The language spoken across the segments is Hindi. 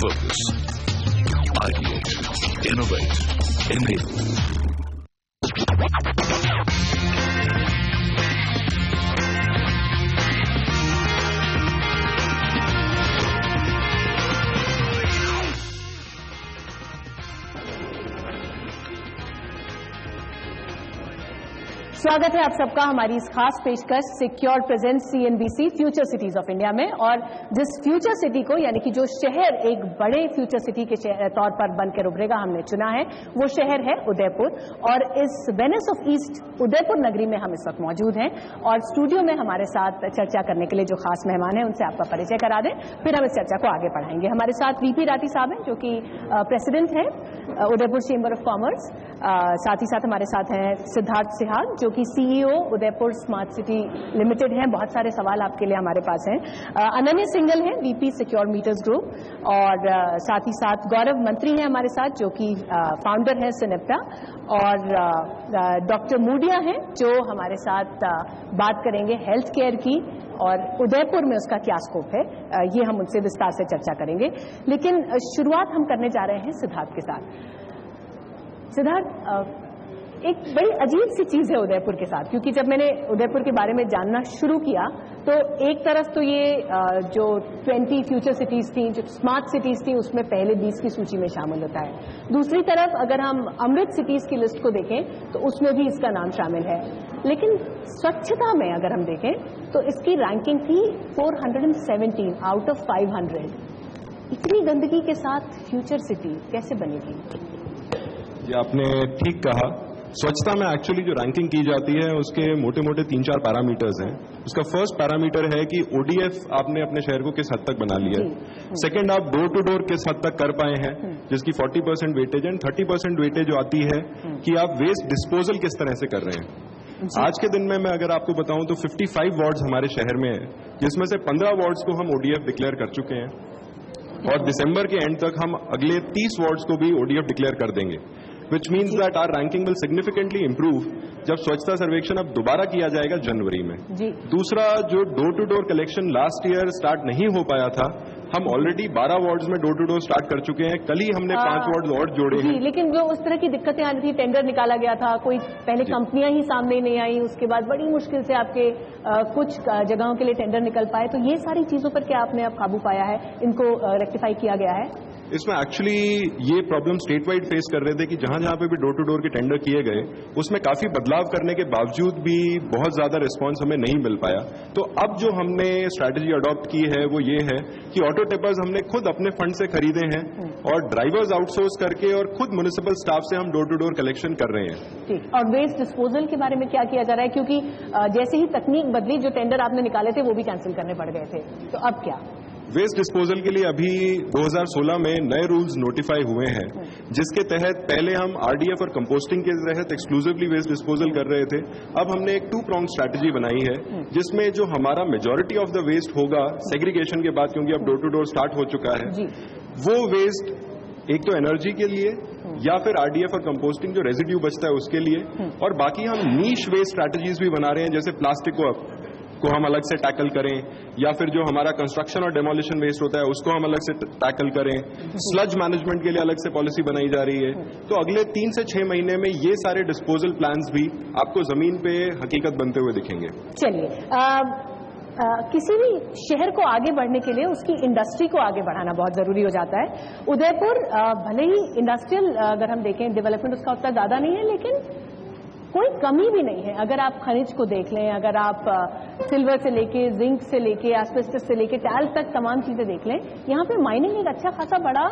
focus. Ideate, innovate, enable. स्वागत है आप सबका हमारी इस खास पेशकश secure presence CNBC future cities of India में। और जिस फ्यूचर सिटी को यानी कि जो शहर एक बड़े फ्यूचर सिटी के तौर पर बनकर उभरेगा हमने चुना है, वो शहर है उदयपुर। और इस वेनिस ऑफ ईस्ट उदयपुर नगरी में हम इस वक्त मौजूद हैं और स्टूडियो में हमारे साथ चर्चा करने के लिए जो खास मेहमान हैं उनसे आपका परिचय करा दें, फिर हम इस चर्चा को आगे बढ़ाएंगे। हमारे साथ VP राठी साहब हैं जो कि प्रेसिडेंट हैं उदयपुर चेंबर ऑफ कॉमर्स। साथ ही साथ हमारे साथ हैं सिद्धार्थ सिहाग जो कि CEO Udaipur smart city limited हैं। बहुत सारे सवाल आपके लिए हमारे पास हैं। अनन्य सिंगल हैं VP सिक्योर मीटर्स ग्रुप। और साथ ही साथ गौरव मंत्री हैं हमारे साथ जो कि फाउंडर हैं सिनेप्टा। और डॉक्टर मूडिया हैं जो हमारे साथ बात करेंगे हेल्थ केयर की और उदयपुर में उसका क्या स्कोप है, ये हम उनसे विस्तार से चर्चा करेंगे। लेकिन शुरुआत हम करने जा रहे हैं सिद्धार्थ के साथ। सिद्धार्थ, एक बड़ी अजीब सी चीज है उदयपुर के साथ, क्योंकि जब मैंने उदयपुर के बारे में जानना शुरू किया तो एक तरफ तो ये जो 20 फ्यूचर सिटीज थी, जो स्मार्ट सिटीज थी, उसमें पहले 20 की सूची में शामिल होता है। दूसरी तरफ अगर हम अमृत सिटीज की लिस्ट को देखें तो उसमें भी इसका नाम शामिल है। लेकिन स्वच्छता में अगर हम देखें तो इसकी रैंकिंग थी 417 आउट ऑफ 500। इतनी गंदगी के साथ फ्यूचर सिटी कैसे बनेगी? ये आपने ठीक कहा। स्वच्छता में एक्चुअली जो रैंकिंग की जाती है उसके मोटे मोटे 3-4 पैरामीटर्स हैं। उसका फर्स्ट पैरामीटर है कि ODF आपने अपने शहर को किस हद तक बना लिया है। सेकंड, आप डोर टू डोर किस हद तक कर पाए हैं, जिसकी 40% वेटेज एंड 30% वेटेज जो आती है कि आप वेस्ट डिस्पोजल किस तरह से कर रहे हैं। आज के दिन में मैं अगर आपको बताऊं तो 55 वार्ड्स हमारे शहर में है, जिसमें से 15 वार्ड्स को हम ODF डिक्लेयर कर चुके हैं और दिसंबर के एंड तक हम अगले 30 वार्ड्स को भी ODF डिक्लेयर कर देंगे, which means that our ranking will significantly improve जब स्वच्छता सर्वेक्षण अब दोबारा किया जाएगा जनवरी में। दूसरा, जो door to door collection last year start नहीं हो पाया था, हम ऑलरेडी 12 वार्ड्स में डोर टू डोर स्टार्ट कर चुके हैं। कल ही हमने 5 वार्ड्स और जोड़े हैं। लेकिन जो उस तरह की दिक्कतें आ रही थी, टेंडर निकाला गया था, कोई पहले कंपनियां ही सामने नहीं आई, उसके बाद बड़ी मुश्किल से आपके कुछ जगहों के लिए टेंडर निकल पाए, तो ये सारी चीजों पर क्या आपने अब काबू पाया है, इनको रेक्टिफाई किया गया है? इसमें एक्चुअली ये प्रॉब्लम स्टेट वाइड फेस कर रहे थे कि जहां जहां पे भी डोर टू डोर के टेंडर किए गए उसमें काफी बदलाव करने के बावजूद भी बहुत ज्यादा रिस्पांस हमें नहीं मिल पाया। तो अब जो हमने स्ट्रैटेजी अडॉप्ट की है वो ये है कि ऑटो टिपर्स हमने खुद अपने फंड से खरीदे हैं और ड्राइवर्स आउटसोर्स करके और खुद म्युनिसिपल स्टाफ से हम डोर टू डोर कलेक्शन कर रहे हैं। ठीक। और वेस्ट डिस्पोजल के बारे में क्या किया जा रहा है? क्योंकि जैसे ही तकनीक बदली, जो टेंडर आपने निकाले थे वो भी कैंसिल करने पड़ गए थे, तो अब क्या? वेस्ट डिस्पोजल के लिए अभी 2016 में नए रूल्स नोटिफाई हुए हैं, जिसके तहत पहले हम RDF और कंपोस्टिंग के तहत एक्सक्लूसिवली वेस्ट डिस्पोजल कर रहे थे। अब हमने एक 2-pronged स्ट्रैटेजी बनाई है, जिसमें जो हमारा मेजॉरिटी ऑफ द वेस्ट होगा सेग्रीगेशन के बाद, क्योंकि अब डोर टू डोर स्टार्ट हो चुका है, वो वेस्ट एक तो एनर्जी के लिए या फिर RDF और कंपोस्टिंग जो रेजिड्यू बचता है उसके लिए, और बाकी हम नीश वेस्ट स्ट्रैटेजीज भी बना रहे हैं, जैसे प्लास्टिक को हम अलग से टैकल करें, या फिर जो हमारा कंस्ट्रक्शन और डेमोलिशन वेस्ट होता है उसको हम अलग से टैकल करें। स्लज मैनेजमेंट के लिए अलग से पॉलिसी बनाई जा रही है। तो अगले 3 से 6 महीने में ये सारे डिस्पोजल प्लान्स भी आपको जमीन पे हकीकत बनते हुए दिखेंगे। चलिए, किसी भी शहर को आगे बढ़ने के लिए उसकी इंडस्ट्री को आगे बढ़ाना बहुत जरूरी हो जाता है। उदयपुर भले ही इंडस्ट्रियल अगर हम देखें डेवलपमेंट उसका उतना ज्यादा नहीं है, लेकिन कोई कमी भी नहीं है। अगर आप खनिज को देख लें, अगर आप सिल्वर से लेके जिंक से लेके एस्बेस्टस से लेके टैल तक तमाम चीजें देख लें, यहाँ पे माइनिंग एक अच्छा खासा बड़ा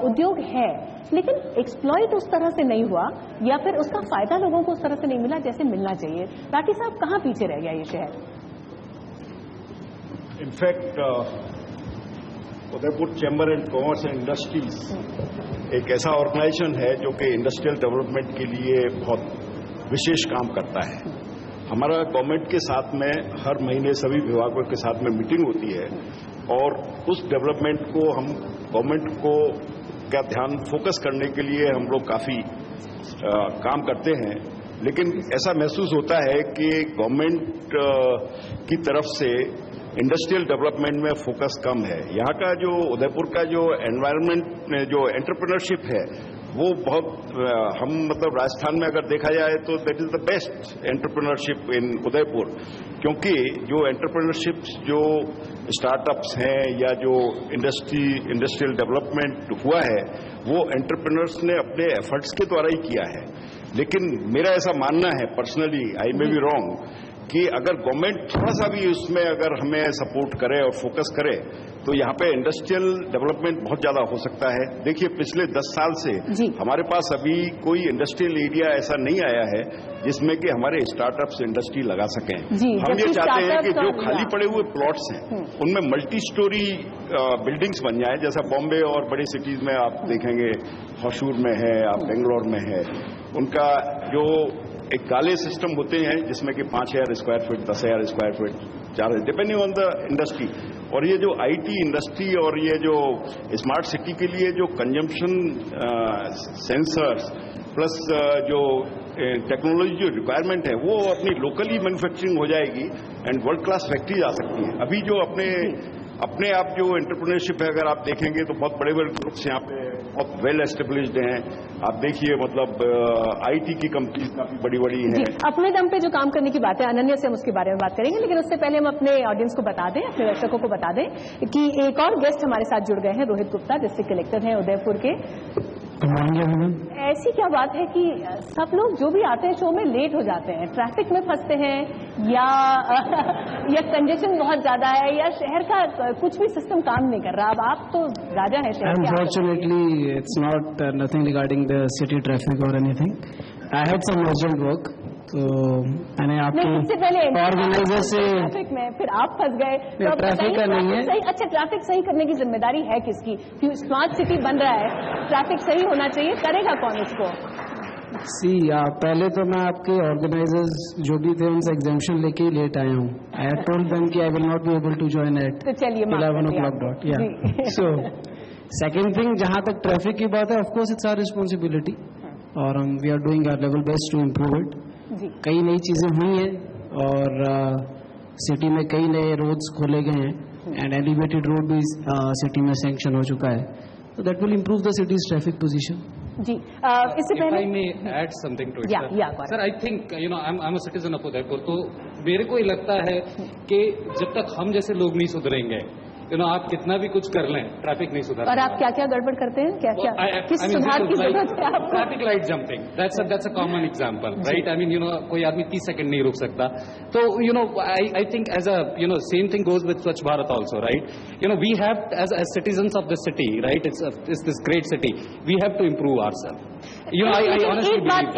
उद्योग है, लेकिन एक्सप्लॉइट उस तरह से नहीं हुआ या फिर उसका फायदा लोगों को उस तरह से नहीं मिला जैसे मिलना चाहिए। राठी साहब, कहाँ पीछे रह गया ये शहर? In fact Udaipur chamber and commerce and industries एक ऐसा ऑर्गेनाइजेशन है जो कि इंडस्ट्रियल डेवलपमेंट के लिए बहुत विशेष काम करता है। हमारा गवर्नमेंट के साथ में हर महीने सभी विभागों के साथ में मीटिंग होती है और उस डेवलपमेंट को हम गवर्नमेंट को का ध्यान फोकस करने के लिए हम लोग काफी काम करते हैं। लेकिन ऐसा महसूस होता है कि गवर्नमेंट की तरफ से इंडस्ट्रियल डेवलपमेंट में फोकस कम है। यहाँ का जो उदयपुर का जो एनवायरनमेंट, जो एंटरप्रेन्योरशिप है, वो बहुत हम मतलब राजस्थान में अगर देखा जाए तो that is the best entrepreneurship in Udaipur, क्योंकि जो एंटरप्रेन्योरशिप जो स्टार्टअप्स हैं या जो इंडस्ट्रियल डेवलपमेंट हुआ है वो एंटरप्रेन्योर्स ने अपने एफर्ट्स के द्वारा ही किया है। लेकिन मेरा ऐसा मानना है personally, I may be wrong, कि अगर गवर्नमेंट थोड़ा सा भी उसमें अगर हमें सपोर्ट करे और फोकस करे तो यहाँ पे इंडस्ट्रियल डेवलपमेंट बहुत ज्यादा हो सकता है। देखिए पिछले 10 साल से हमारे पास अभी कोई इंडस्ट्रियल एरिया ऐसा नहीं आया है जिसमें कि हमारे स्टार्टअप्स इंडस्ट्री लगा सकें। हम ये चाहते हैं कि जो खाली पड़े हुए प्लॉट्स हैं उनमें मल्टी स्टोरी बिल्डिंग्स बन जाए, जैसा बॉम्बे और बड़ी सिटीज में आप देखेंगे, होशूर में है, आप बेंगलोर में है, उनका जो एक काले सिस्टम होते हैं जिसमें कि 5,000 square feet, 10,000 square feet, 4,000, depending on the industry. और ये जो आईटी इंडस्ट्री और ये जो स्मार्ट सिटी के लिए जो कंजम्पशन सेंसर्स प्लस जो टेक्नोलॉजी जो रिक्वायरमेंट है वो अपनी लोकली मैन्युफैक्चरिंग हो जाएगी एंड वर्ल्ड क्लास फैक्ट्रीज आ सकती हैं। अभी जो अपने आप जो एंटरप्रेन्योरशिप है अगर आप देखेंगे तो बहुत बड़े बड़े ग्रुप्स यहाँ पे बहुत वेल एस्टेब्लिश्ड हैं। आप देखिए मतलब आईटी की कंपनीज काफी बड़ी बड़ी हैं। अपने दम पे जो काम करने की बात है अनन्या से हम उसके बारे में बात करेंगे, लेकिन उससे पहले हम अपने ऑडियंस को बता दें, अपने दर्शकों को बता दें कि एक और गेस्ट हमारे साथ जुड़ गए हैं, रोहित गुप्ता, डिस्ट्रिक्ट कलेक्टर हैं उदयपुर के। ऐसी क्या बात है कि सब लोग जो भी आते हैं शो में लेट हो जाते हैं, ट्रैफिक में फंसते हैं या कंजेशन बहुत ज्यादा है या शहर का कुछ भी सिस्टम काम नहीं कर रहा? अब आप तो राजा हैं शहर के। Unfortunately, it's not nothing regarding the city traffic or anything. I had some urgent work. तो मैंने आपके ऑर्गेनाइजर से ट्रैफिक में फिर आप फंस गए तो ट्रैफिक का नहीं है। अच्छा, ट्रैफिक सही करने की जिम्मेदारी है किसकी? स्मार्ट सिटी बन रहा है, ट्रैफिक सही होना चाहिए, करेगा कौन इसको? पहले तो मैं आपके ऑर्गेनाइजर्स जो भी थे उनसे एग्जाम्पशन लेके लेट आया हूँ। आई हैड टोल्ड देम कि I will not be able to join at 11 o'clock dot. So second thing, जहाँ तक ट्रैफिक की बात है, ऑफकोर्स इट्स आवर रिस्पॉन्सिबिलिटी और we are doing our level best to improve it. कई नई चीजें हुई हैं और सिटी में कई नए रोड्स खोले गए हैं एंड एलिवेटेड रोड भी सिटी में सैंक्शन हो चुका है, तो that will improve the city's traffic position. जी, इससे पहले I may add something to it, sir. I think I'm a citizen of Udaipur, तो मेरे को ही लगता है कि जब तक हम जैसे लोग नहीं सुधरेंगे, आप कितना भी कुछ कर लें, ट्रैफिक नहीं सुधर। और आप क्या क्या गड़बड़ करते हैं? क्या क्या किस सुधार की जरूरत है आपको? Traffic light jumping, that's a common example, right? I mean कोई आदमी 30 सेकंड नहीं रुक सकता। तो I think as a same thing goes with Swachh Bharat also, right? We have as citizens of this city, right, it's this great city, we have to improve ourself.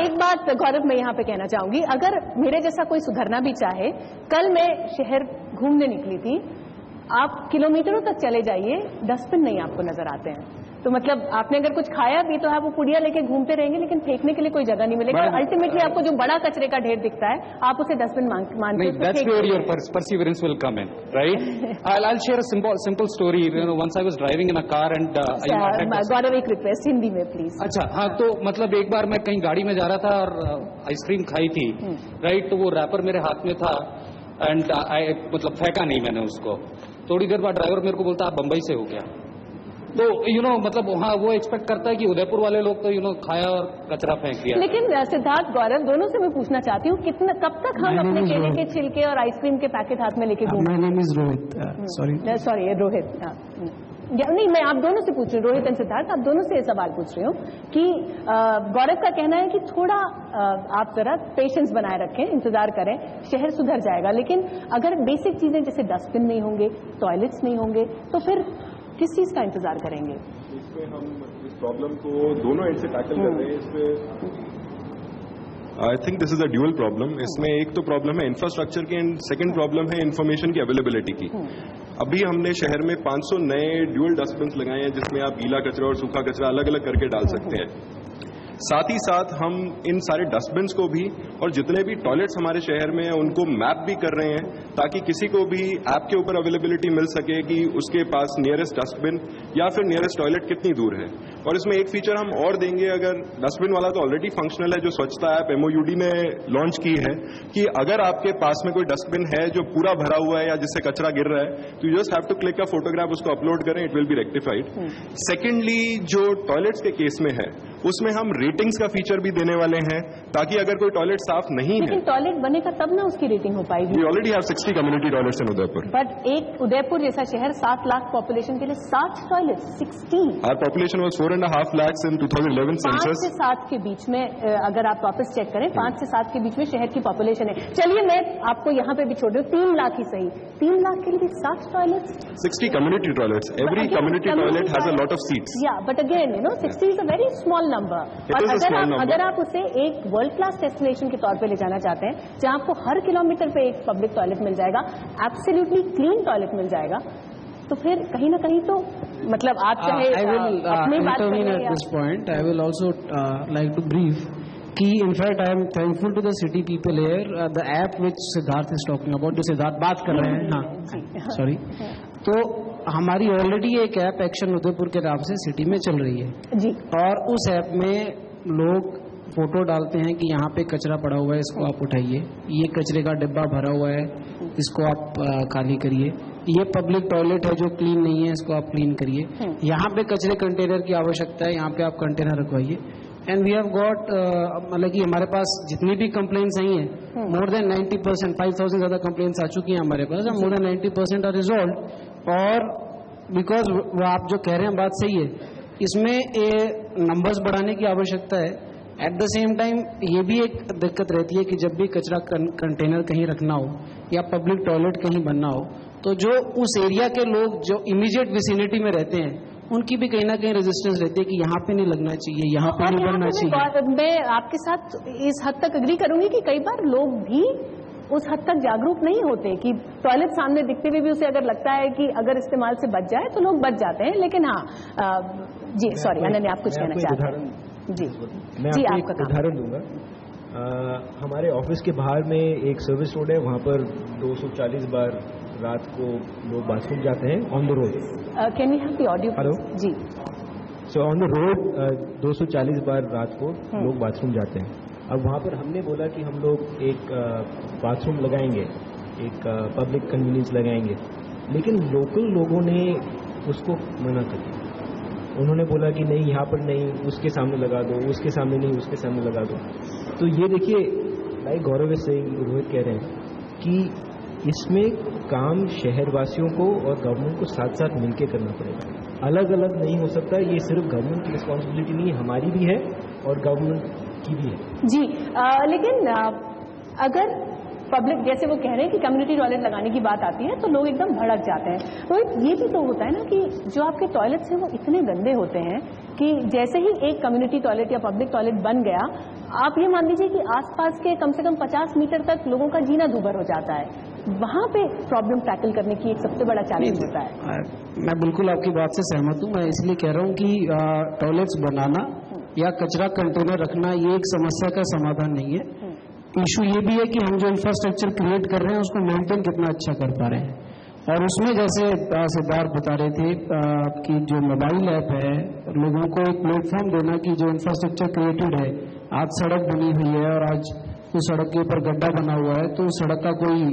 एक बात गौरव मैं यहाँ पे कहना चाहूंगी, अगर मेरे जैसा कोई सुधरना भी चाहे, कल मैं शहर घूमने निकली थी, आप किलोमीटरों तक चले जाइए, डस्टबिन नहीं आपको नजर आते हैं। तो मतलब आपने अगर कुछ खाया भी तो आप वो पुड़िया लेके घूमते रहेंगे, लेकिन फेंकने के लिए कोई जगह नहीं मिलेगा। अल्टीमेटली आपको जो बड़ा कचरे का ढेर दिखता है, आप उसे डस्टबिन मानते हैं। That's where your perseverance will come in, right? I'll share a simple story. Once I was driving in a car and गौरव, एक रिक्वेस्ट हिंदी में प्लीज। अच्छा, हाँ, तो मतलब एक बार मैं कहीं गाड़ी में जा रहा था और आइसक्रीम खाई थी, राइट? तो वो रैपर मेरे हाथ में था एंड मतलब फेंका नहीं मैंने उसको। थोड़ी देर बाद ड्राइवर मेरे को बोलता आप बंबई से हो क्या? तो मतलब हाँ, वो एक्सपेक्ट करता है कि उदयपुर वाले लोग तो खाया और कचरा फेंक दिया। लेकिन सिद्धार्थ, गौरव, दोनों से मैं पूछना चाहती हूँ, कब तक हम अपने केले के छिलके और आइसक्रीम के पैकेट हाथ में लेके घूमें? My name is Rohit. Sorry Rohit, नहीं, मैं आप दोनों से पूछ रही हूँ, रोहित एंड सिद्धार्थ, आप दोनों से सवाल पूछ रही हूँ कि गौरव का कहना है कि थोड़ा आप जरा पेशेंस बनाए रखें, इंतजार करें, शहर सुधर जाएगा। लेकिन अगर बेसिक चीजें जैसे डस्टबिन नहीं होंगे, टॉयलेट्स नहीं होंगे, तो फिर किस चीज का इंतजार करेंगे? इसमें हम इस प्रॉब्लम को दोनों एंड से टैकल कर रहे हैं। इसमें I think this is a dual problem. इसमें एक तो प्रॉब्लम है इंफ्रास्ट्रक्चर की एंड सेकंड प्रॉब्लम है इन्फॉर्मेशन की अवेलेबिलिटी की। अभी हमने शहर में 500 नए ड्यूअल डस्टबिन लगाए हैं जिसमें आप गीला कचरा और सूखा कचरा अलग अलग करके डाल सकते हैं। साथ ही साथ हम इन सारे डस्टबिन्स को भी और जितने भी टॉयलेट्स हमारे शहर में हैं उनको मैप भी कर रहे हैं ताकि किसी को भी ऐप के ऊपर अवेलेबिलिटी मिल सके कि उसके पास नियरेस्ट डस्टबिन या फिर नियरेस्ट टॉयलेट कितनी दूर है। और इसमें एक फीचर हम और देंगे, अगर डस्टबिन वाला तो ऑलरेडी फंक्शनल है जो स्वच्छता ऐप MOUD ने लॉन्च की है, कि अगर आपके पास में कोई डस्टबिन है जो पूरा भरा हुआ है या जिससे कचरा गिर रहा है तो you just have to click a photograph, उसको अपलोड करें, it will be rectified. Secondly, जो टॉयलेट्स के केस में है उसमें हम रेटिंग्स का फीचर भी देने वाले हैं ताकि अगर कोई टॉयलेट साफ नहीं है, टॉयलेट बनेगा तब ना उसकी रेटिंग हो पाएगी। We already have 60 community toilets in Udaipur. But एक उदयपुर जैसा शहर 7 लाख पॉपुलेशन के लिए 60 toilet 60। Our population was 4.5 lakhs in 2011 census. 5 से 7 के बीच में अगर आप वापस चेक करें 5 से 7 के बीच में शहर की पॉपुलेशन है। चलिए मैं आपको यहाँ पे भी छोड़ दूं, 3 लाख ही सही, 3 लाख के लिए 60 toilets, 60 community toilets. Every community toilet has a lot of seats. या but again 60 is a very small number. अगर आप उसे एक वर्ल्ड क्लास डेस्टिनेशन के तौर पे ले जाना चाहते हैं जहां आपको हर किलोमीटर पे एक पब्लिक टॉयलेट मिल जाएगा, एब्सोल्युटली क्लीन टॉयलेट मिल जाएगा, तो फिर कहीं ना कहीं तो मतलब आप चाहे अपनी बात करें। At this point I will also like to brief कि in fact I am thankful to the city people here, the app which Siddharth is talking about, जो सिद्धार्थ बात कर रहे हैं, हाँ सॉरी, तो हमारी ऑलरेडी एक ऐप एक्शन उदयपुर के नाम से सिटी में चल रही है जी, और उस ऐप में लोग फोटो डालते हैं कि यहाँ पे कचरा पड़ा हुआ है, इसको आप उठाइए, ये कचरे का डिब्बा भरा हुआ है, इसको आप खाली करिए, ये पब्लिक टॉयलेट है जो क्लीन नहीं है, इसको आप क्लीन करिए, यहाँ पे कचरे कंटेनर की आवश्यकता है, यहाँ पे आप कंटेनर रखवाइए। एंड वी हैव गॉट, मतलब कि हमारे पास जितनी भी कंप्लेंट्स आई हैं, मोर देन 90%, 5000 ज़्यादा कंप्लेंट्स आ चुकी हैं हमारे पास, मोर देन 90% आर रिजॉल्व। और बिकॉज वो आप जो कह रहे हैं बात सही है, इसमें नंबर्स बढ़ाने की आवश्यकता है। एट द सेम टाइम ये भी एक दिक्कत रहती है कि जब भी कचरा कंटेनर कहीं रखना हो या पब्लिक टॉयलेट कहीं बनना हो, तो जो उस एरिया के लोग जो इमीडिएट विसिनिटी में रहते हैं उनकी भी कहीं ना कहीं रेजिस्टेंस रहती है कि यहाँ पे नहीं लगना चाहिए, यहाँ पे नहीं बनना चाहिए। मैं आपके साथ इस हद तक अग्री करूंगी कि कई बार लोग भी उस हद तक जागरूक नहीं होते कि टॉयलेट सामने दिखते हुए भी उसे अगर लगता है कि अगर इस्तेमाल से बच जाए तो लोग बच जाते हैं। लेकिन हाँ जी, सॉरी अनन्या, आप कुछ कहना चाहते हैं? जी, मैं आपको एक उदाहरण दूंगा। हमारे ऑफिस के बाहर में एक सर्विस रोड है, वहाँ पर 240 बार रात को लोग बाथरूम जाते हैं on the road. Can we have the audio? Hello जी। सो ऑन द रोड 240 बार रात को लोग बाथरूम जाते हैं। अब वहाँ पर हमने बोला कि हम लोग एक बाथरूम लगाएंगे, एक पब्लिक कन्वीनियंस लगाएंगे, लेकिन लोकल लोगों ने उसको मना कर दिया। उन्होंने बोला कि नहीं, यहाँ पर नहीं, उसके सामने लगा दो, उसके सामने नहीं, उसके सामने लगा दो। तो ये देखिए, लाइक गौरव सिंह, रोहित कह रहे हैं कि इसमें काम शहरवासियों को और गवर्नमेंट को साथ साथ मिलकर करना पड़ेगा, अलग अलग नहीं हो सकता। ये सिर्फ गवर्नमेंट की रिस्पॉन्सिबिलिटी नहीं है, हमारी भी है और गवर्नमेंट की भी है। जी, लेकिन अगर पब्लिक, जैसे वो कह रहे हैं कि कम्युनिटी टॉयलेट लगाने की बात आती है तो लोग एकदम भड़क जाते हैं। तो ये भी तो होता है ना कि जो आपके टॉयलेट्स हैं वो इतने गंदे होते हैं कि जैसे ही एक कम्युनिटी टॉयलेट या पब्लिक टॉयलेट बन गया, आप ये मान लीजिए कि आसपास के कम से कम 50 मीटर तक लोगों का जीना दूभर हो जाता है। वहां पे प्रॉब्लम टैकल करने की एक सबसे बड़ा चैलेंज होता है। मैं बिल्कुल आपकी बात से सहमत हूँ। मैं इसलिए कह रहा हूँ कि टॉयलेट्स बनाना या कचरा कंटेनर रखना ये एक समस्या का समाधान नहीं है। इशू ये भी है कि हम जो इंफ्रास्ट्रक्चर क्रिएट कर रहे हैं उसको मेंटेन कितना अच्छा कर पा रहे हैं। और उसमें जैसे सिद्धार्थ बता रहे थे कि जो मोबाइल ऐप है, लोगों को एक प्लेटफॉर्म देना कि जो इंफ्रास्ट्रक्चर क्रिएटेड है, आज सड़क बनी हुई है और आज उस सड़क के ऊपर गड्ढा बना हुआ है तो उस सड़क का कोई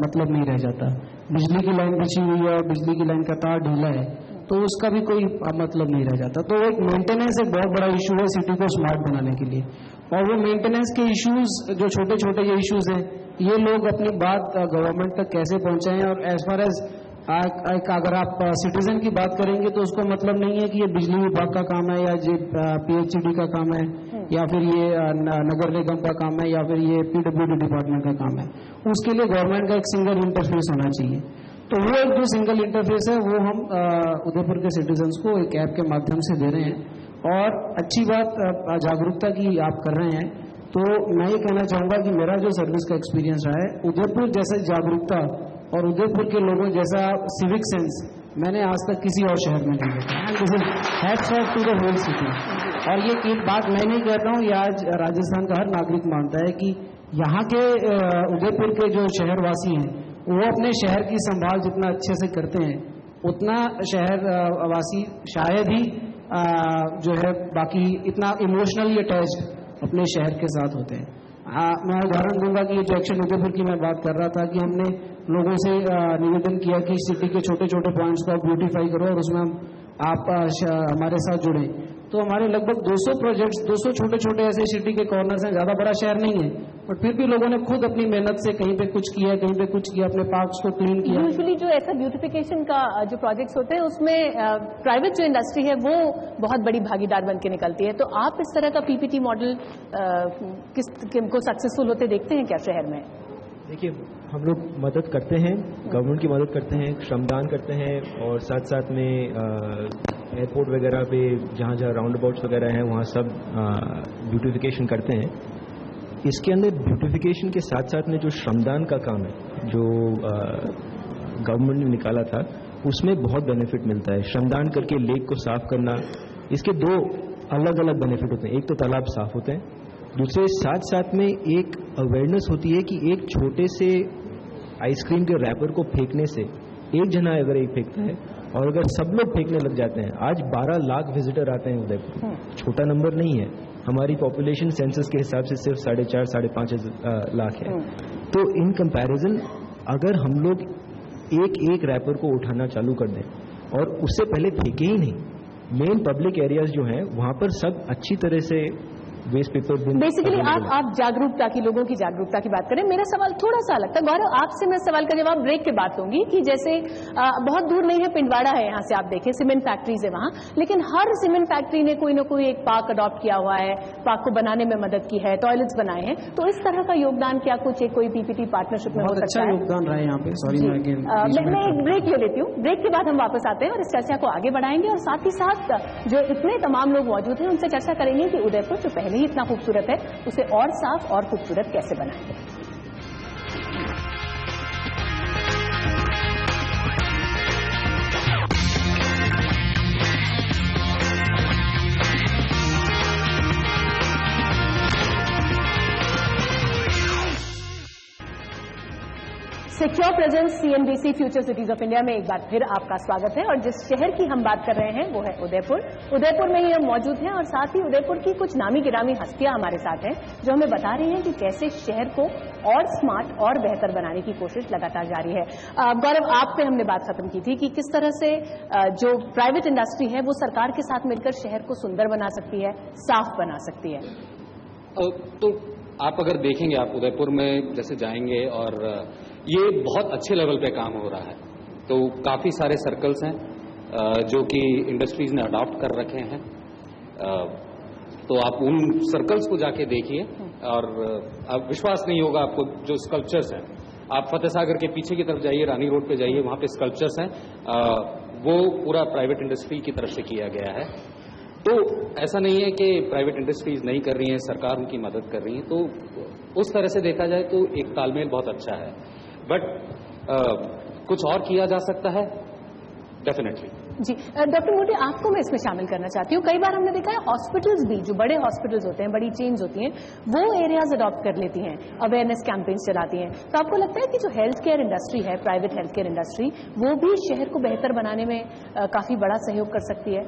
मतलब नहीं रह जाता। बिजली की लाइन बिछी हुई है और बिजली की लाइन का तार ढीला है तो उसका भी कोई मतलब नहीं रह जाता। तो एक मेंटेनेंस एक बहुत बड़ा इशू है सिटी को स्मार्ट बनाने के लिए। और वो मेंटेनेंस के इश्यूज, जो छोटे छोटे ये इश्यूज हैं, ये लोग अपनी बात गवर्नमेंट तक कैसे पहुंचाएं। और एज फार एज अगर आप सिटीजन की बात करेंगे तो उसको मतलब नहीं है कि ये बिजली विभाग का काम है या ये PHCD का काम है या फिर ये नगर निगम का काम है या फिर ये PWD डिपार्टमेंट का काम है। उसके लिए गवर्नमेंट का एक सिंगल इंटरफेस होना चाहिए। तो वो एक जो सिंगल इंटरफेस है वो हम उदयपुर के सिटीजन्स को एक ऐप के माध्यम से दे रहे हैं। और अच्छी बात जागरूकता की आप कर रहे हैं। तो मैं ये कहना चाहूँगा कि मेरा जो सर्विस का एक्सपीरियंस रहा है, उदयपुर जैसे जागरूकता और उदयपुर के लोगों जैसा सिविक सेंस मैंने आज तक किसी और शहर में नहीं देखा। Hats off to the whole city. और ये बात मैं नहीं कहता हूँ, ये आज राजस्थान का हर नागरिक मानता है कि यहाँ के उदयपुर के जो शहरवासी हैं वो अपने शहर की संभाल जितना अच्छे से करते हैं उतना शहर वासी शायद ही जो है बाकी इतना इमोशनली अटैच्ड अपने शहर के साथ होते हैं। मैं उदाहरण दूंगा कि ये जो एक्शन उदयपुर की मैं बात कर रहा था कि हमने लोगों से निवेदन किया कि सिटी के छोटे छोटे पॉइंट्स को आप ब्यूटीफाई करो और उसमें आप हमारे साथ जुड़े, तो हमारे लगभग 200 प्रोजेक्ट्स, 200 छोटे छोटे ऐसे सिटी के कॉर्नर्स हैं, ज़्यादा बड़ा शहर नहीं है, बट फिर भी लोगों ने खुद अपनी मेहनत से कहीं पे कुछ किया, कहीं पे कुछ किया, अपने पार्क्स को क्लीन किया। यूजुअली जो ऐसा ब्यूटिफिकेशन का जो प्रोजेक्ट्स होते हैं उसमें प्राइवेट जो इंडस्ट्री है वो बहुत बड़ी भागीदार बन के निकलती है, तो आप इस तरह का पीपीटी मॉडल को सक्सेसफुल होते देखते हैं क्या शहर में? देखिए, हम लोग मदद करते हैं, गवर्नमेंट की मदद करते हैं, श्रमदान करते हैं और साथ साथ में एयरपोर्ट वगैरह पे जहाँ जहाँ राउंड अबाउट्स वगैरह हैं वहाँ सब ब्यूटिफिकेशन करते हैं। इसके अंदर ब्यूटिफिकेशन के साथ साथ में जो श्रमदान का काम है जो गवर्नमेंट ने निकाला था उसमें बहुत बेनिफिट मिलता है। श्रमदान करके लेक को साफ करना, इसके दो अलग अलग बेनिफिट होते हैं। एक तो तालाब साफ होते हैं, दूसरे साथ साथ में एक अवेयरनेस होती है कि एक छोटे से आइसक्रीम के रैपर को फेंकने से एक जना अगर एक फेंकता है और अगर सब लोग फेंकने लग जाते हैं, आज 12 लाख विजिटर आते हैं उदयपुर, छोटा नंबर नहीं है। हमारी पॉपुलेशन सेंसस के हिसाब से सिर्फ 4.5-5.5 लाख है। तो इन कंपैरिजन अगर हम लोग एक एक रैपर को उठाना चालू कर दें और उससे पहले फेंके ही नहीं, मेन पब्लिक एरियाज जो हैं वहाँ पर सब अच्छी तरह से वेस्ट पेपर बिन। बेसिकली आप जागरूकता की, लोगों की जागरूकता की बात करें। मेरा सवाल थोड़ा सा अलग था गौरव, आपसे मैं सवाल का जवाब ब्रेक के बाद दूंगी कि जैसे बहुत दूर नहीं है, पिंडवाड़ा है, यहाँ से आप देखें सीमेंट फैक्ट्रीज है वहाँ, लेकिन हर सीमेंट फैक्ट्री ने कोई ना कोई एक पार्क अडॉप्ट किया हुआ है, पार्क को बनाने में मदद की है, टॉयलेट्स बनाए हैं, तो इस तरह का योगदान क्या कुछ एक कोई पीपीटी पार्टनरशिप में हो सकता है? योगदान रहा है यहाँ पे। सॉरी, मैं एक ब्रेक ले लेती हूँ, ब्रेक के बाद हम वापस आते हैं और इस चर्चा को आगे बढ़ाएंगे और साथ ही साथ जो इतने तमाम लोग मौजूद हैं उनसे चर्चा करेंगे कि उदयपुर जो पहले ही इतना खूबसूरत है उसे और साफ और खूबसूरत कैसे बनाएंगे। Secure presence CNBC future cities of India में एक बार फिर आपका स्वागत है और जिस शहर की हम बात कर रहे हैं वो है उदयपुर। उदयपुर में ही हम मौजूद हैं और साथ ही उदयपुर की कुछ नामी गिरामी हस्तियां हमारे साथ हैं जो हमें बता रही हैं कि कैसे शहर को और स्मार्ट और बेहतर बनाने की कोशिश लगातार जारी है। गौरव, आप पे हमने बात खत्म की थी कि किस तरह से जो प्राइवेट इंडस्ट्री है वो सरकार के साथ मिलकर शहर को सुंदर बना सकती है, साफ बना सकती है। तो आप अगर देखेंगे, आप उदयपुर में जैसे जाएंगे और ये बहुत अच्छे लेवल पे काम हो रहा है, तो काफ़ी सारे सर्कल्स हैं जो कि इंडस्ट्रीज ने अडॉप्ट कर रखे हैं, तो आप उन सर्कल्स को जाके देखिए और आप विश्वास नहीं होगा आपको। जो स्कल्पचर्स हैं, आप फतेह सागर के पीछे की तरफ जाइए, रानी रोड पे जाइए, वहाँ पे स्कल्पचर्स हैं, वो पूरा प्राइवेट इंडस्ट्री की तरफ से किया गया है। तो ऐसा नहीं है कि प्राइवेट इंडस्ट्रीज नहीं कर रही हैं, सरकार उनकी मदद कर रही है, तो उस तरह से देखा जाए तो एक तालमेल बहुत अच्छा है, बट कुछ और किया जा सकता है डेफिनेटली। जी डॉक्टर मोटे, आपको मैं इसमें शामिल करना चाहती हूँ। कई बार हमने देखा है हॉस्पिटल्स भी, जो बड़े हॉस्पिटल्स होते हैं, बड़ी चेन्स होती हैं, वो एरियाज अडॉप्ट कर लेती हैं, अवेयरनेस कैंपेन्स चलाती हैं, तो आपको लगता है कि जो हेल्थ केयर इंडस्ट्री है, प्राइवेट हेल्थ केयर इंडस्ट्री, वो भी शहर को बेहतर बनाने में काफी बड़ा सहयोग कर सकती है?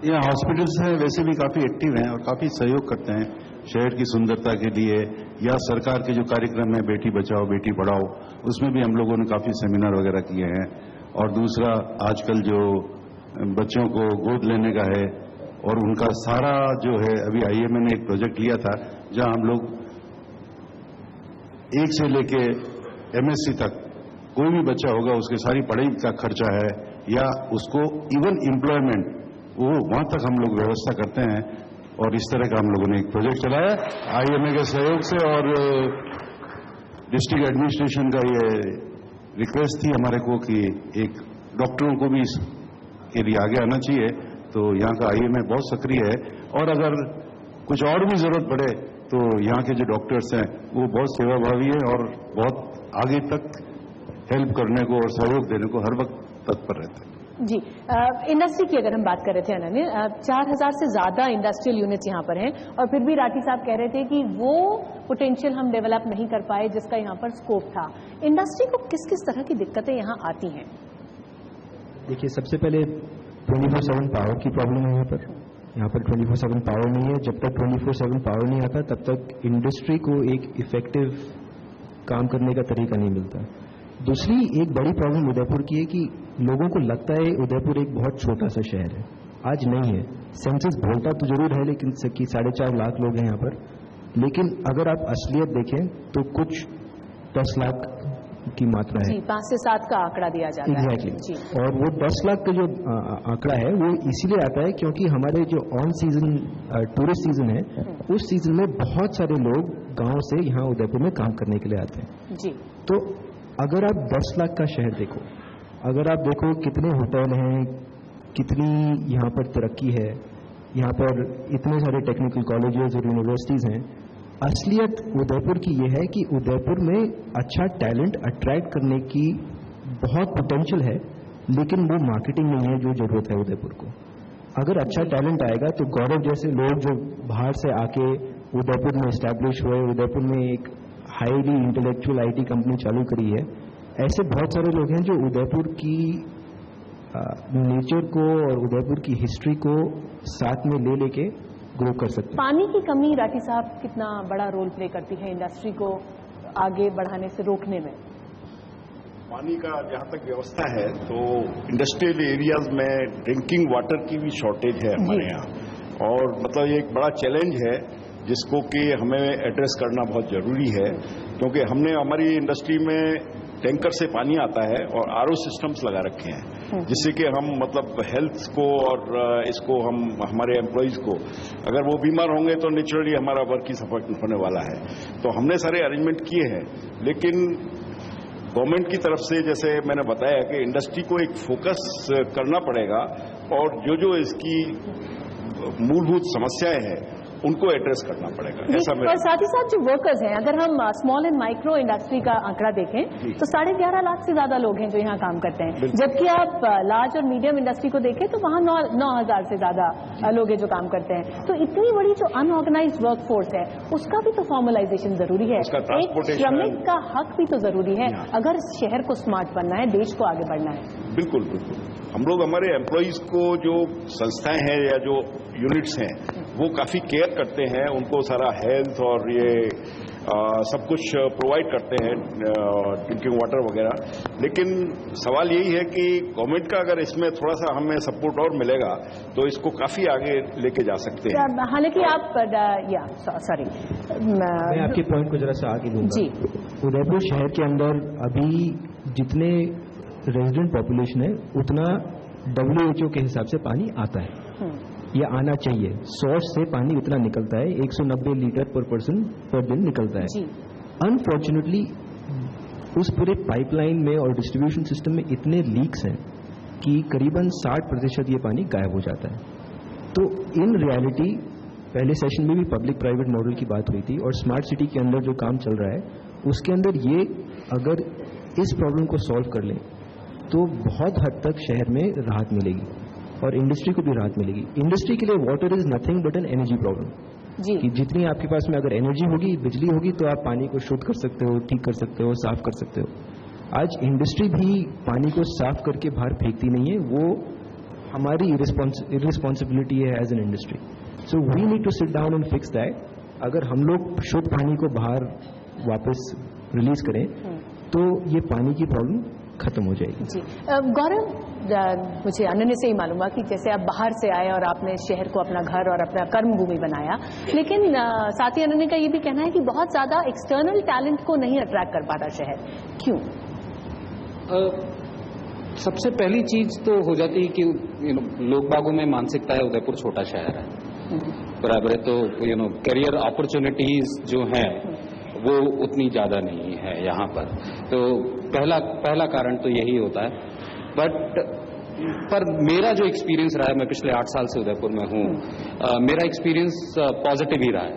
ये हॉस्पिटल्स वैसे भी काफी एक्टिव हैं और काफी सहयोग करते हैं शहर की सुंदरता के लिए, या सरकार के जो कार्यक्रम है बेटी बचाओ बेटी पढ़ाओ, उसमें भी हम लोगों ने काफी सेमिनार वगैरह किए हैं। और दूसरा, आजकल जो बच्चों को गोद लेने का है और उनका सारा जो है, अभी आईएमए ने एक प्रोजेक्ट लिया था जहां हम लोग 1 से लेके एमएससी तक कोई भी बच्चा होगा उसके सारी पढ़ाई का खर्चा है या उसको इवन एम्प्लॉयमेंट, वो वहां तक हम लोग व्यवस्था करते हैं। और इस तरह का हम लोगों ने एक प्रोजेक्ट चलाया आईएमए के सहयोग से, और डिस्ट्रिक्ट एडमिनिस्ट्रेशन का ये रिक्वेस्ट थी हमारे को कि एक डॉक्टरों को भी इसके लिए आगे आना चाहिए, तो यहाँ का आईएमए बहुत सक्रिय है। और अगर कुछ और भी जरूरत पड़े तो यहाँ के जो डॉक्टर्स हैं वो बहुत सेवाभावी है और बहुत आगे तक हेल्प करने को और सहयोग देने को हर वक्त तत्पर रहते हैं। जी, इंडस्ट्री की अगर हम बात कर रहे थे अनन्य, 4000 से ज्यादा इंडस्ट्रियल यूनिट्स यहाँ पर हैं और फिर भी राठी साहब कह रहे थे कि वो पोटेंशियल हम डेवलप नहीं कर पाए जिसका यहाँ पर स्कोप था। इंडस्ट्री को किस किस तरह की दिक्कतें यहाँ आती हैं? देखिए, सबसे पहले 24/7 पावर की प्रॉब्लम है यहाँ पर 24/7 पावर नहीं है। जब तक 24/7 पावर नहीं आता तब तक इंडस्ट्री को एक इफेक्टिव काम करने का तरीका नहीं मिलता। दूसरी एक बड़ी प्रॉब्लम उदयपुर की है कि लोगों को लगता है उदयपुर एक बहुत छोटा सा शहर है। आज नहीं है। सेंसस बोलता तो जरूर है लेकिन 4.5 लाख लोग हैं यहाँ पर, लेकिन अगर आप असलियत देखें तो कुछ 10 लाख की मात्रा है। 5 से 7 का आंकड़ा दिया जाता है। एग्जैक्टली। और वो 10 लाख का जो आंकड़ा है वो इसीलिए आता है क्योंकि हमारे जो ऑन सीजन टूरिस्ट सीजन है उस सीजन में बहुत सारे लोग गांव से यहाँ उदयपुर में काम करने के लिए आते हैं जी। तो अगर आप 10 लाख का शहर देखो, अगर आप देखो कितने होटल हैं, कितनी यहाँ पर तरक्की है, यहाँ पर इतने सारे टेक्निकल कॉलेजेस और यूनिवर्सिटीज़ हैं, असलियत उदयपुर की ये है कि उदयपुर में अच्छा टैलेंट अट्रैक्ट करने की बहुत पोटेंशियल है, लेकिन वो मार्केटिंग नहीं है जो ज़रूरत है उदयपुर को। अगर अच्छा टैलेंट आएगा तो गौरव जैसे लोग जो बाहर से आके उदयपुर में इस्टेब्लिश हुए, उदयपुर में एक हाईली इंटेलेक्चुअल IT कंपनी चालू करी है, ऐसे बहुत सारे लोग हैं जो उदयपुर की नेचर को और उदयपुर की हिस्ट्री को साथ में ले लेके ग्रो कर सकते हैं। पानी की कमी राठी साहब कितना बड़ा रोल प्ले करती है इंडस्ट्री को आगे बढ़ाने से रोकने में? पानी का जहां तक व्यवस्था है तो इंडस्ट्रियल एरियाज में ड्रिंकिंग वाटर की भी शॉर्टेज है हमारे यहाँ, और मतलब ये एक बड़ा चैलेंज है जिसको कि हमें एड्रेस करना बहुत जरूरी है, क्योंकि हमने हमारी इंडस्ट्री में टैंकर से पानी आता है और RO सिस्टम्स लगा रखे हैं, जिससे कि हम मतलब हेल्थ को और इसको हम हमारे एम्प्लॉयज को अगर वो बीमार होंगे तो नेचुरली हमारा वर्क ही सफर होने वाला है। तो हमने सारे अरेंजमेंट किए हैं, लेकिन गवर्नमेंट की तरफ से जैसे मैंने बताया कि इंडस्ट्री को एक फोकस करना पड़ेगा और जो इसकी मूलभूत समस्याएं हैं उनको एड्रेस करना पड़ेगा। ऐसा और साथ ही साथ जो वर्कर्स हैं, अगर हम स्मॉल एंड माइक्रो इंडस्ट्री का आंकड़ा देखें तो 11.5 लाख से ज्यादा लोग हैं जो यहाँ काम करते हैं, जबकि आप लार्ज और मीडियम इंडस्ट्री को देखें तो वहाँ 9,000 से ज्यादा लोग हैं जो काम करते हैं। तो इतनी बड़ी जो अनऑर्गेनाइज वर्क फोर्स है उसका भी तो फॉर्मलाइजेशन जरूरी है, एक श्रमिक का हक भी तो जरूरी है अगर शहर को स्मार्ट बनना है, देश को आगे बढ़ना है। बिल्कुल बिल्कुल। हम लोग हमारे एम्प्लॉयज को जो संस्थाएं हैं या जो यूनिट्स हैं वो काफी केयर करते हैं, उनको सारा हेल्थ और ये सब कुछ प्रोवाइड करते हैं, ड्रिंकिंग वाटर वगैरह। लेकिन सवाल यही है कि गवर्नमेंट का अगर इसमें थोड़ा सा हमें सपोर्ट और मिलेगा तो इसको काफी आगे लेके जा सकते हैं। हालांकि आप सॉरी मैं आपके पॉइंट को जरा सा आगे दूंगा जी। उदयपुर शहर के अंदर अभी जितने रेजिडेंट पॉपुलेशन है उतना WHO के हिसाब से पानी आता है या आना चाहिए। सोर्स से पानी उतना निकलता है, 190 लीटर पर पर्सन पर दिन निकलता है। अनफॉर्चुनेटली उस पूरे पाइपलाइन में और डिस्ट्रीब्यूशन सिस्टम में इतने लीक्स हैं कि करीबन 60% ये पानी गायब हो जाता है। तो इन रियलिटी पहले सेशन में भी पब्लिक प्राइवेट मॉडल की बात हुई थी और स्मार्ट सिटी के अंदर जो काम चल रहा है उसके अंदर ये अगर इस प्रॉब्लम को सॉल्व कर लें तो बहुत हद तक शहर में राहत मिलेगी और इंडस्ट्री को भी राहत मिलेगी। इंडस्ट्री के लिए water is nothing but an energy problem कि जितनी आपके पास में अगर एनर्जी होगी, बिजली होगी तो आप पानी को शुद्ध कर सकते हो, ठीक कर सकते हो, साफ कर सकते हो। आज इंडस्ट्री भी पानी को साफ करके बाहर फेंकती नहीं है, वो हमारी इररिस्पॉन्सिबिलिटी है as an industry. So we need to sit down and fix that. अगर हम लोग शुद्ध पानी को बाहर वापस रिलीज करें तो ये पानी की प्रॉब्लम खत्म हो जाएगी। जी गौरव, मुझे अनन्य से ही मालूम हुआ कि जैसे आप बाहर से आए और आपने शहर को अपना घर और अपना कर्मभूमि बनाया, लेकिन साथ ही अनन्य का ये भी कहना है कि बहुत ज्यादा एक्सटर्नल टैलेंट को नहीं अट्रैक्ट कर पाता शहर, क्यों? सबसे पहली चीज तो हो जाती है कि लोग बागों में मानसिकता है उदयपुर छोटा शहर है, बराबर है, तो करियर अपॉर्चुनिटीज जो हैं वो उतनी ज्यादा नहीं है यहाँ पर। तो पहला कारण तो यही होता है। पर मेरा जो एक्सपीरियंस रहा है, मैं पिछले 8 साल से उदयपुर में हूँ, मेरा एक्सपीरियंस पॉजिटिव ही रहा है।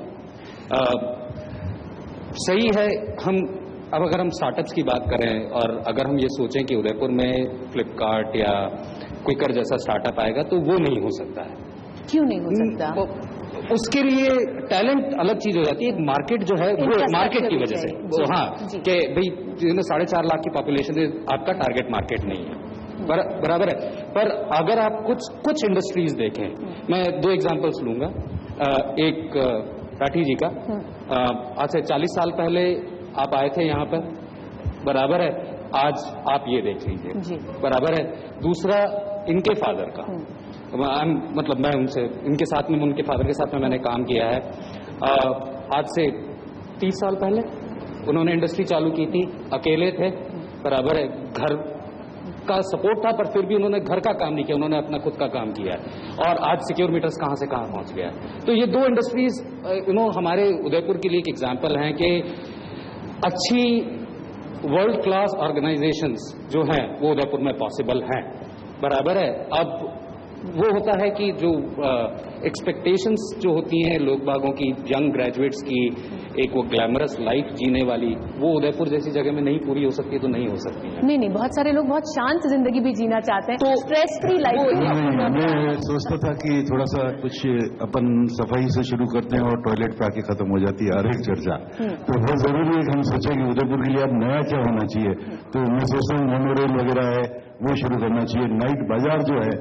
सही है, अब अगर हम स्टार्टअप्स की बात करें और अगर हम ये सोचें कि उदयपुर में फ्लिपकार्ट या क्विकर जैसा स्टार्टअप आएगा तो वो नहीं हो सकता है। क्यों नहीं हो सकता? उसके लिए टैलेंट अलग चीज हो जाती है। एक मार्केट जो है वो मार्केट की वजह से हाँ कि भाई 4.5 लाख की पॉपुलेशन आपका टारगेट मार्केट नहीं है, बराबर है। पर अगर आप कुछ इंडस्ट्रीज देखें, मैं 2 एग्जांपल्स लूंगा। एक राठी जी का, आज से 40 साल पहले आप आए थे यहाँ पर, बराबर है। आज आप ये देख लीजिए, बराबर है। दूसरा इनके फादर का, मतलब मैं इनके साथ में, उनके फादर के साथ में मैंने काम किया है। आज से 30 साल पहले उन्होंने इंडस्ट्री चालू की थी, अकेले थे, बराबर है। घर का सपोर्ट था पर फिर भी उन्होंने घर का काम नहीं किया, उन्होंने अपना खुद का काम किया है। और आज सिक्योर मीटर्स कहां से कहां पहुंच गया है। तो ये 2 इंडस्ट्रीज हमारे उदयपुर के लिए एक एग्जाम्पल हैं कि अच्छी वर्ल्ड क्लास ऑर्गेनाइजेशंस जो हैं वो उदयपुर में पॉसिबल हैं, बराबर है। अब वो होता है कि जो एक्सपेक्टेशंस जो होती हैं लोग बागों की, यंग ग्रेजुएट्स की, एक वो ग्लैमरस लाइफ जीने वाली, वो उदयपुर जैसी जगह में नहीं पूरी हो सकती, तो नहीं हो सकती है। नहीं, बहुत सारे लोग बहुत शांत जिंदगी भी जीना चाहते हैं, तो स्ट्रेस फ्री लाइफ। मैं सोचता था कि थोड़ा सा कुछ अपन सफाई से शुरू करते हैं और टॉयलेट पे आके खत्म हो जाती है हर एक चर्चा। तो बहुत जरूरी है कि हम सोचें कि उदयपुर के लिए अब नया क्या होना चाहिए। तो मैं सोचता हूँ मोनोरेल वगैरह है वो शुरू करना चाहिए। नाइट बाजार जो है,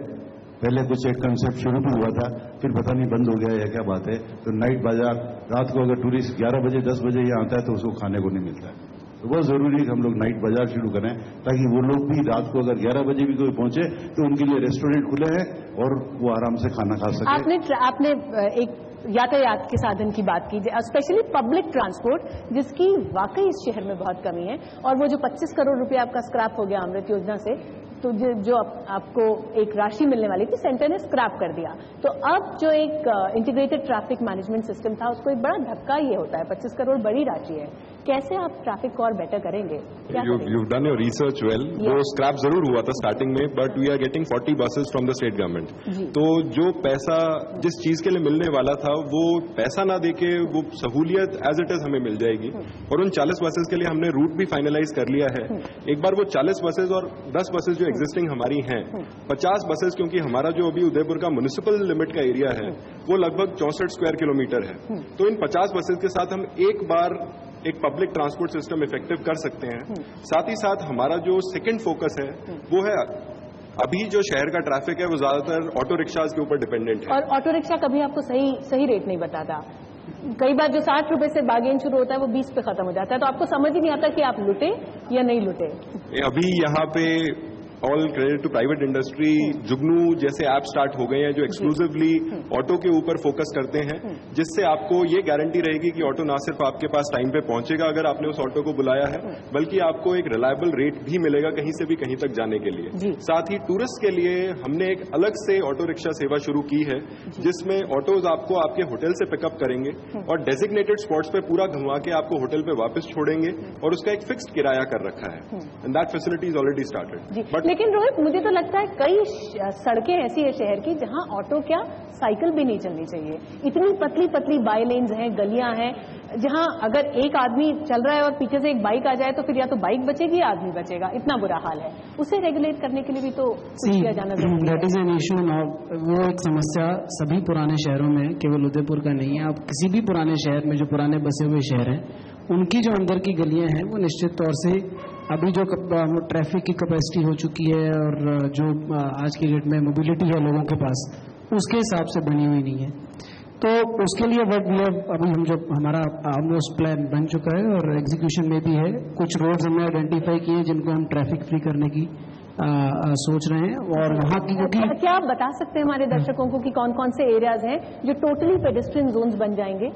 पहले कुछ एक कंसेप्ट शुरू भी हुआ था, फिर पता नहीं बंद हो गया या क्या बात है। तो नाइट बाजार, रात को अगर टूरिस्ट 11 बजे 10 बजे यहाँ आता है तो उसको खाने को नहीं मिलता है। तो बहुत जरूरी है कि हम लोग नाइट बाजार शुरू करें, ताकि वो लोग भी रात को अगर 11 बजे भी कोई पहुंचे तो उनके लिए रेस्टोरेंट खुले हैं और वो आराम से खाना खा सके। आपने एक यातायात के साधन की बात की, स्पेशली पब्लिक ट्रांसपोर्ट, जिसकी वाकई इस शहर में बहुत कमी है। और वो जो 25 करोड़ रुपए आपका स्क्रैप हो गया अमृत योजना से, तो जो आपको एक राशि मिलने वाली थी, सेंटर ने स्क्रैप कर दिया। तो अब जो एक इंटीग्रेटेड ट्रैफिक मैनेजमेंट सिस्टम था, उसको एक बड़ा धक्का ये होता है। 25 करोड़ बड़ी राशि है, कैसे आप ट्रैफिक को और बेटर करेंगे? You done your research well. वो स्क्रैप जरूर हुआ था स्टार्टिंग में, but we are getting 40 buses from the state government. तो जो पैसा जिस चीज के लिए मिलने वाला था, वो पैसा ना देके वो सहूलियत एज इट इज हमें मिल जाएगी। और उन 40 बसेस के लिए हमने रूट भी फाइनलाइज कर लिया है। एक बार वो 40 बसेस और 10 बसेस जो एग्जिस्टिंग हमारी हैं, 50 बसेस, क्योंकि हमारा जो अभी उदयपुर का म्युनिसिपल लिमिट का एरिया है वो लगभग 64 स्क्वायर किलोमीटर है। तो इन 50 बसेस के साथ हम एक बार एक पब्लिक ट्रांसपोर्ट सिस्टम इफेक्टिव कर सकते हैं। साथ ही साथ हमारा जो सेकंड फोकस है वो है, अभी जो शहर का ट्रैफिक है वो ज्यादातर ऑटो रिक्शाज के ऊपर डिपेंडेंट है। और ऑटो रिक्शा कभी आपको सही रेट नहीं बताता। कई बार जो 60 रुपए से बार्गेन शुरू होता है वो 20 पे खत्म हो जाता है, तो आपको समझ ही नहीं आता कि आप लुटे या नहीं लुटे। अभी यहाँ पे all credit to private industry, Jugnoo जैसे ऐप स्टार्ट हो गए हैं जो एक्सक्लूसिवली ऑटो के ऊपर फोकस करते हैं, जिससे आपको ये गारंटी रहेगी कि ऑटो ना सिर्फ आपके पास टाइम पे पहुंचेगा अगर आपने उस ऑटो को बुलाया है, बल्कि आपको एक रिलायबल रेट भी मिलेगा कहीं से भी कहीं तक जाने के लिए। साथ ही टूरिस्ट के लिए हमने एक अलग से ऑटो रिक्शा सेवा शुरू की है, जिसमें ऑटोज आपको आपके होटल से पिकअप करेंगे और डेजिग्नेटेड स्पॉट्स पे पूरा घुमा के आपको होटल पे वापस छोड़ेंगे, और उसका एक फिक्स्ड किराया कर रखा है। And that facility is already started. लेकिन रोहित, मुझे तो लगता है कई सड़कें ऐसी है शहर की जहां ऑटो क्या साइकिल भी नहीं चलनी चाहिए। इतनी पतली पतली बाई लेन्स हैं, गलियां हैं, जहां अगर एक आदमी चल रहा है और पीछे से एक बाइक आ जाए तो फिर या तो बाइक बचेगी या आदमी बचेगा। इतना बुरा हाल है। उसे रेगुलेट करने के लिए भी तो कुछ किया जाना जरूरी है। That is an issue. वो एक समस्या सभी पुराने शहरों में, केवल उदयपुर का नहीं है। आप किसी भी पुराने शहर में, जो पुराने बसे हुए शहर हैं, उनकी जो अंदर की गलियां हैं वो निश्चित तौर से अभी जो ट्रैफिक की कैपेसिटी हो चुकी है और जो आज की डेट में मोबिलिटी है लोगों के पास, उसके हिसाब से बनी हुई नहीं है। तो उसके लिए अभी हम जो हमारा ऑलमोस्ट प्लान बन चुका है और एग्जीक्यूशन में भी है। कुछ रोड्स हमने आइडेंटिफाई किए जिनको हम ट्रैफिक फ्री करने की सोच रहे हैं। और वहाँ की क्योंकि क्या आप बता सकते हैं हमारे दर्शकों को कि कौन कौन से एरियाज हैं जो टोटली पेडेस्ट्रियन जोन्स बन जाएंगे?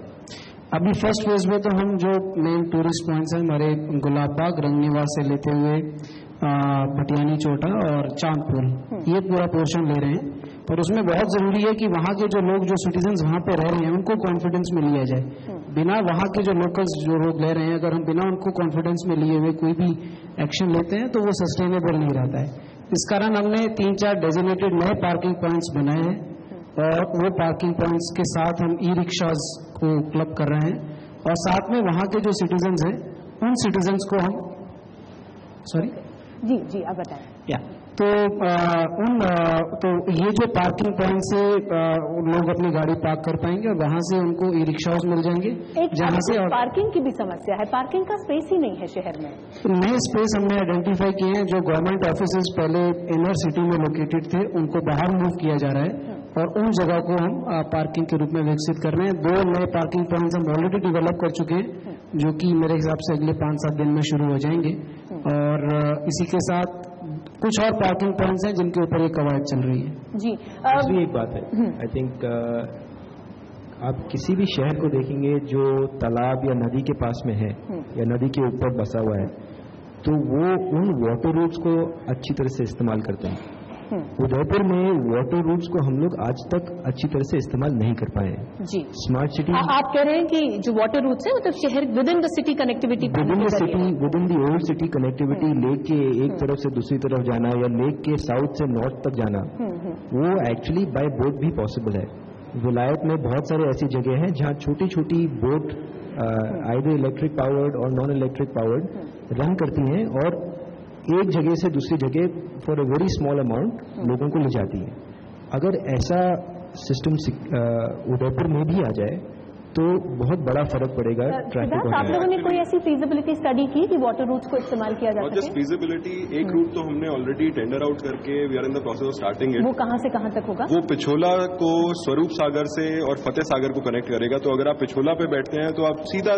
अभी फर्स्ट फेज में तो हम जो मेन टूरिस्ट पॉइंट्स हैं हमारे गुलाब बाग, रंगनिवास से लेते हुए पटियानी चोटा और चांदपुर, ये पूरा पोर्शन ले रहे हैं। पर उसमें बहुत जरूरी है कि वहाँ के जो लोग, जो सिटीजन्स वहाँ पे रह रहे हैं, उनको कॉन्फिडेंस में लिया जाए। बिना वहाँ के जो लोकल्स जो लोग ले रहे हैं, अगर हम बिना उनको कॉन्फिडेंस में लिए हुए कोई भी एक्शन लेते हैं तो वो सस्टेनेबल नहीं रहता है। इस कारण हमने 3-4 डेजिग्नेटेड नए पार्किंग पॉइंट्स बनाए हैं और वो पार्किंग पॉइंट्स के साथ हम ई रिक्शाज को क्लब कर रहे हैं और साथ में वहाँ के जो सिटीजन्स हैं उन सिटीजन्स को हम जी आप बताएं। तो ये जो पार्किंग पॉइंट से लोग अपनी गाड़ी पार्क कर पाएंगे और वहां से उनको ई रिक्शाओं मिल जाएंगे जहां से। पार्किंग की भी समस्या है, पार्किंग का स्पेस ही नहीं है शहर में। नए स्पेस हमने आइडेंटिफाई किए हैं। जो गवर्नमेंट ऑफिसेज पहले इनर सिटी में लोकेटेड थे उनको बाहर मूव किया जा रहा है और उन जगह को हम पार्किंग के रूप में विकसित कर रहे हैं। 2 नए पार्किंग पॉइंट्स हम ऑलरेडी डेवलप कर चुके हैं जो कि मेरे हिसाब से अगले 5-7 दिन में शुरू हो जाएंगे और इसी के साथ कुछ और पार्किंग पॉइंट्स हैं जिनके ऊपर ये कवायद चल रही है। जी दूसरी एक बात है, आई थिंक आप किसी भी शहर को देखेंगे जो तालाब या नदी के पास में है या नदी के ऊपर बसा हुआ है तो वो उन वाटर रूट्स को अच्छी तरह से इस्तेमाल करते हैं। उदयपुर में वाटर रूट्स को हम लोग आज तक अच्छी तरह से इस्तेमाल नहीं कर पाए हैं। जी स्मार्ट सिटी आप कह रहे हैं कि जो वाटर रूट्स है मतलब शहर with in the city connectivity, with in the old city connectivity, lake के एक तरफ से दूसरी तरफ जाना या लेक के साउथ से नॉर्थ तक जाना वो एक्चुअली बाय बोट भी पॉसिबल है। विलायत में बहुत सारे ऐसी जगह हैं जहाँ छोटी छोटी बोट आइदर इलेक्ट्रिक पावर्ड और नॉन इलेक्ट्रिक पावर्ड रन करती हैं और एक जगह से दूसरी जगह for a very small amount लोगों को ले जाती है। अगर ऐसा सिस्टम उदयपुर में भी आ जाए तो बहुत बड़ा फर्क पड़ेगा ट्रैफिक को। आप लोगों ने कोई ऐसी फीजिबिलिटी स्टडी की कि वाटर रूट्स को इस्तेमाल किया जा सके? जस्ट फीजिबिलिटी, एक रूट तो हमने ऑलरेडी टेंडर आउट करके we are in the process of starting it. वो कहां से कहां तक होगा? वो पिछोला को स्वरूप सागर से और फतेह सागर को कनेक्ट करेगा। तो अगर आप पिछोला पे बैठते हैं तो आप सीधा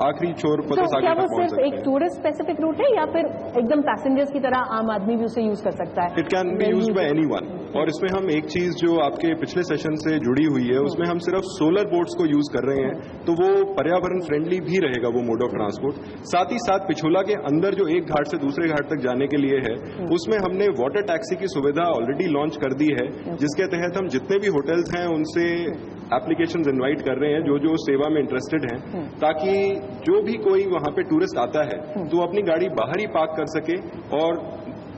आखिरी छोर फतेह सागर तक पहुंच सकते हैं। एक टूरिस्ट स्पेसिफिक रूट है या फिर एकदम पैसेंजर्स की तरह आम आदमी भी उसे यूज कर सकता है? It can be use by anyone. और इसमें हम एक चीज जो आपके पिछले सेशन से जुड़ी हुई है उसमें हम सिर्फ सोलर बोट्स को यूज कर रहे हैं तो वो पर्यावरण फ्रेंडली भी रहेगा वो मोड ऑफ ट्रांसपोर्ट। साथ ही साथ पिछोला के अंदर जो एक घाट से दूसरे घाट तक जाने के लिए है उसमें हमने वाटर टैक्सी की सुविधा ऑलरेडी लॉन्च कर दी है जिसके तहत हम जितने भी होटल्स हैं उनसे एप्लीकेशंस इनवाइट कर रहे हैं जो जो सेवा में इंटरेस्टेड हैं ताकि जो भी कोई वहां पे टूरिस्ट आता है तो अपनी गाड़ी बाहर ही पार्क कर सके और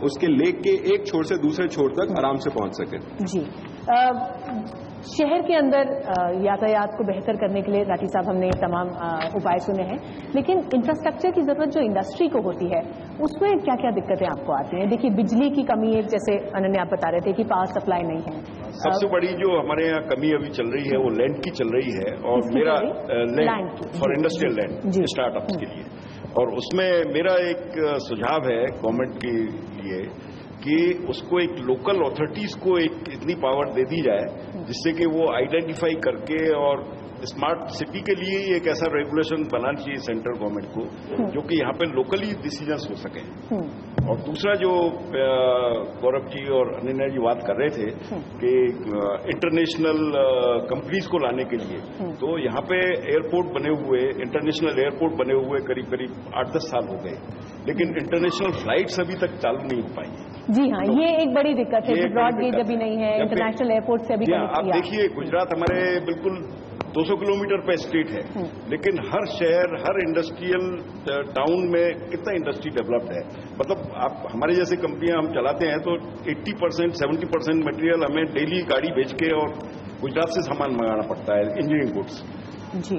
उसके लेक के एक छोर से दूसरे छोर तक आराम से पहुंच सके। जी शहर के अंदर यातायात को बेहतर करने के लिए राठी साहब हमने ये तमाम उपाय सुने हैं लेकिन इंफ्रास्ट्रक्चर की जरूरत जो इंडस्ट्री को होती है उसमें क्या क्या दिक्कतें आपको आती हैं? देखिए बिजली की कमी एक जैसे अनन्या आप बता रहे थे कि पावर सप्लाई नहीं है। सबसे बड़ी जो हमारे यहाँ कमी अभी चल रही है वो लैंड की चल रही है और मेरा land for industrial land startups के लिए और उसमें मेरा एक सुझाव है गवर्नमेंट के लिए कि उसको एक लोकल अथॉरिटीज को एक इतनी पावर दे दी जाए जिससे कि वो आइडेंटिफाई करके और स्मार्ट सिटी के लिए एक ऐसा रेगुलेशन बनाना चाहिए सेंट्रल गवर्नमेंट को जो कि यहाँ पे लोकली डिसीजंस हो सके। और दूसरा जो गौरव जी और अनन्या जी बात कर रहे थे कि इंटरनेशनल कंपनीज को लाने के लिए तो यहाँ पे एयरपोर्ट बने हुए इंटरनेशनल एयरपोर्ट बने हुए करीब करीब 8-10 साल हो गए लेकिन इंटरनेशनल फ्लाइट्स अभी तक चालू नहीं हो पाई। जी हाँ, ये एक बड़ी दिक्कत है कि ब्रॉड गेज अभी नहीं है, इंटरनेशनल एयरपोर्ट से अभी कनेक्ट किया। आप देखिए गुजरात हमारे बिल्कुल 200 किलोमीटर पे स्टेट है लेकिन हर शहर हर इंडस्ट्रियल टाउन में कितना इंडस्ट्री डेवलप्ड है। मतलब आप हमारे जैसे कंपनियां हम चलाते हैं तो 80% 70% मटेरियल हमें डेली गाड़ी भेज के और गुजरात से सामान मंगाना पड़ता है इंजीनियरिंग गुड्स।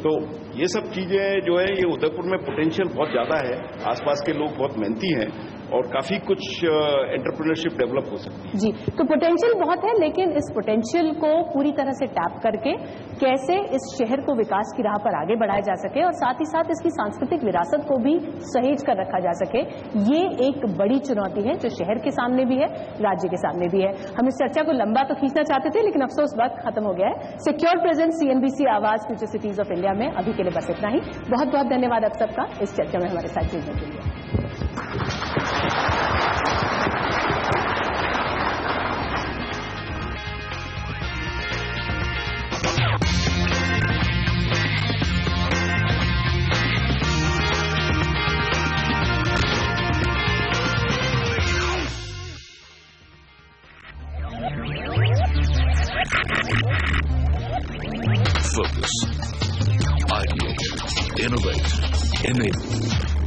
तो ये सब चीजें जो है ये उदयपुर में पोटेंशियल बहुत ज्यादा है। आसपास के लोग बहुत मेहनती हैं और काफी कुछ एंटरप्रेन्योरशिप डेवलप हो सकती है। जी तो पोटेंशियल बहुत है लेकिन इस पोटेंशियल को पूरी तरह से टैप करके कैसे इस शहर को विकास की राह पर आगे बढ़ाया जा सके और साथ ही साथ इसकी सांस्कृतिक विरासत को भी सहेज कर रखा जा सके, ये एक बड़ी चुनौती है जो शहर के सामने भी है, राज्य के सामने भी है। हम इस चर्चा को लंबा तो खींचना चाहते थे लेकिन अफसोस वक्त खत्म हो गया है। सिक्योर प्रेजेंस CNBC आवाज फ्यूचर सिटीज ऑफ इंडिया में अभी के लिए बस इतना ही। बहुत बहुत धन्यवाद आप सबका इस चर्चा में हमारे साथ जुड़ने के लिए। Focus, ideate, innovate, enable.